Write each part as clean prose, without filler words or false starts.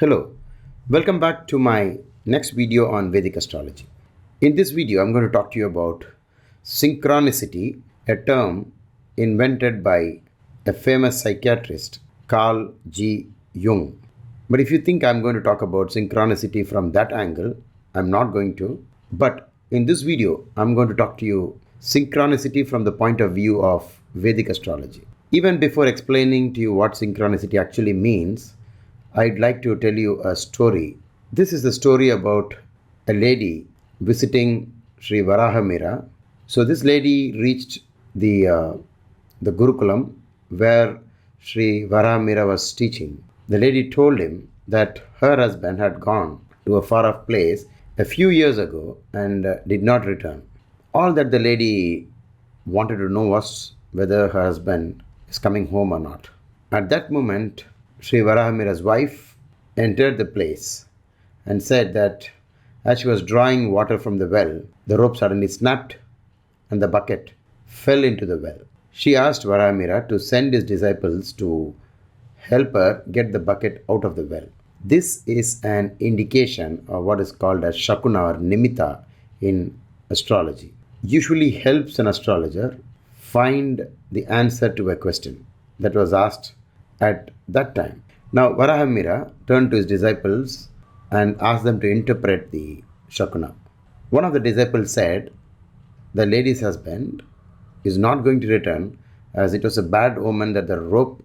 Hello, welcome back to my next video on Vedic astrology. In this video, I'm going to talk to you about synchronicity, a term invented by a famous psychiatrist, Carl Jung. But if you think I'm going to talk about synchronicity from that angle, I'm not going to. But in this video, I'm going to talk to you synchronicity from the point of view of Vedic astrology. Even before explaining to you what synchronicity actually means, I'd like to tell you a story. This is the story about a lady visiting Sri Varahamira. So this lady reached the Gurukulam where Sri Varahamira was teaching. The lady told him that her husband had gone to a far off place a few years ago and did not return. All that the lady wanted to know was whether her husband is coming home or not. At that moment, Sri Varahamira's wife entered the place and said that as she was drawing water from the well, the rope suddenly snapped and the bucket fell into the well. She asked Varahamira to send his disciples to help her get the bucket out of the well. This is an indication of what is called as Shakuna or Nimitta in astrology. Usually helps an astrologer find the answer to a question that was asked at that time. Now, Varahamira turned to his disciples and asked them to interpret the Shakuna. One of the disciples said, the lady's husband is not going to return as it was a bad omen that the rope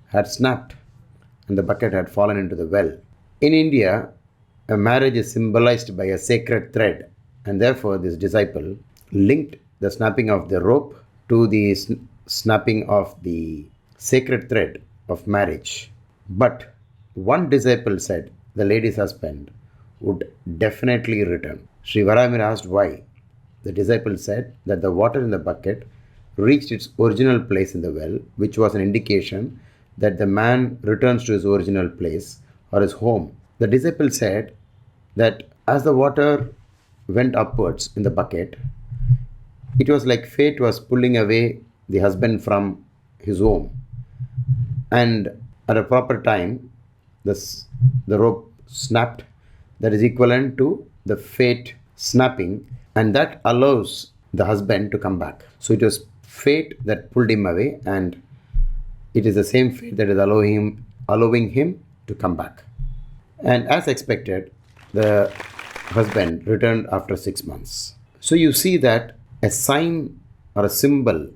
had snapped and the bucket had fallen into the well. In India, a marriage is symbolized by a sacred thread, and therefore this disciple linked the snapping of the rope to the snapping of the sacred thread of marriage. But one disciple said the lady's husband would definitely return. Sri Varahamira asked why. The disciple said that the water in the bucket reached its original place in the well, which was an indication that the man returns to his original place or his home. The disciple said that as the water went upwards in the bucket, it was like fate was pulling away the husband from his home. And at a proper time, the rope snapped. That is equivalent to the fate snapping, and that allows the husband to come back. So it was fate that pulled him away, and it is the same fate that is allowing him to come back. And as expected, the husband returned after 6 months. So you see that a sign or a symbol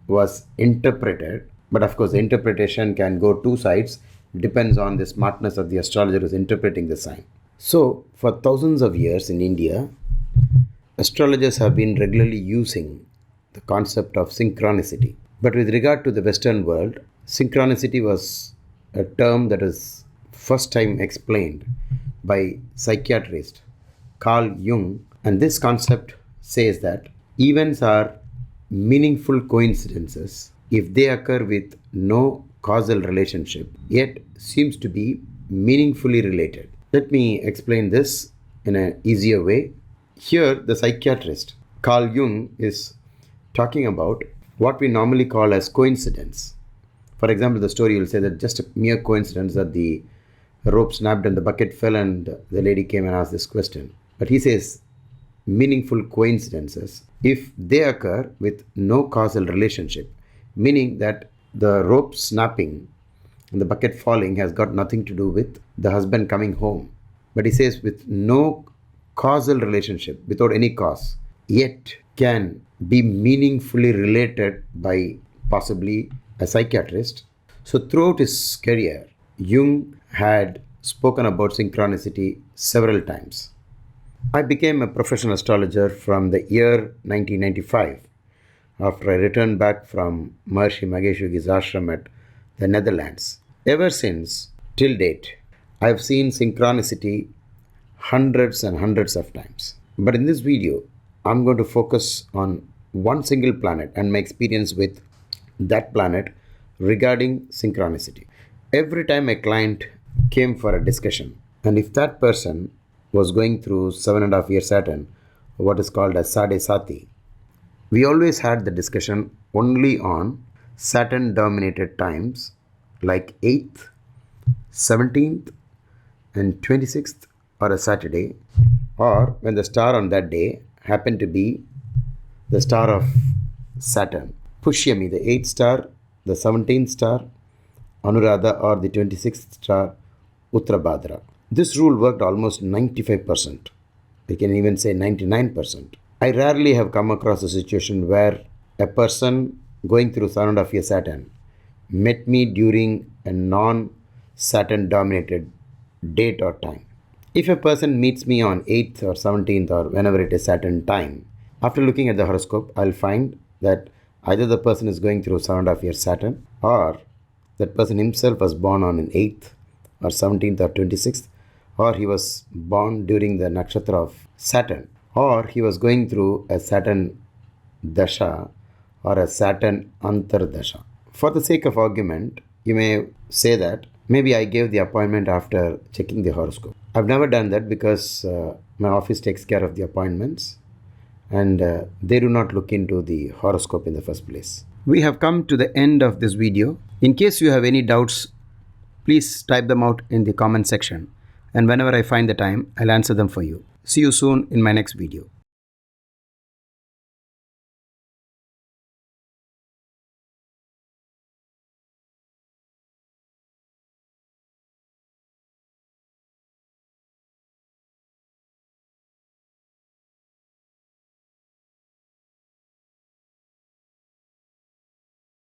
was interpreted. But of course, the interpretation can go two sides, depends on the smartness of the astrologer who is interpreting the sign. So, for thousands of years in India, astrologers have been regularly using the concept of synchronicity. But with regard to the Western world, synchronicity was a term that is first time explained by psychiatrist Carl Jung, and this concept says that events are meaningful coincidences if they occur with no causal relationship, yet seems to be meaningfully related. Let me explain this in an easier way. Here, the psychiatrist Carl Jung is talking about what we normally call as coincidence. For example, the story will say that just a mere coincidence that the rope snapped and the bucket fell and the lady came and asked this question. But he says meaningful coincidences if they occur with no causal relationship, meaning that the rope snapping and the bucket falling has got nothing to do with the husband coming home. But he says with no causal relationship, without any cause, yet can be meaningfully related by possibly a psychiatrist. So throughout his career, Jung had spoken about synchronicity several times. I became a professional astrologer from the year 1995 after I returned back from Maharishi Mahesh Yogi's ashram at the Netherlands. Ever since, till date, I have seen synchronicity hundreds and hundreds of times. But in this video, I'm going to focus on one single planet and my experience with that planet regarding synchronicity. Every time a client came for a discussion, and if that person was going through 7.5 year Saturn, what is called as Sade Sati, we always had the discussion only on Saturn dominated times like 8th, 17th, and 26th are a Saturday, or when the star on that day happened to be the star of Saturn. Pushyami, the 8th star, the 17th star, Anuradha, or the 26th star, Uttarabhadra. This rule worked almost 95%. We can even say 99%. I rarely have come across a situation where a person going through 7.5 year Saturn met me during a non-Saturn dominated date or time. If a person meets me on 8th or 17th or whenever it is Saturn time, after looking at the horoscope, I'll find that either the person is going through 7.5 year Saturn, or that person himself was born on an 8th or 17th or 26th, or he was born during the nakshatra of Saturn, or he was going through a Saturn dasha or a Saturn antardasha. For the sake of argument, you may say that maybe I gave the appointment after checking the horoscope. I've never done that because my office takes care of the appointments, and they do not look into the horoscope in the first place. We have come to the end of this video. In case you have any doubts, please type them out in the comment section, and whenever I find the time, I'll answer them for you. See you soon in my next video.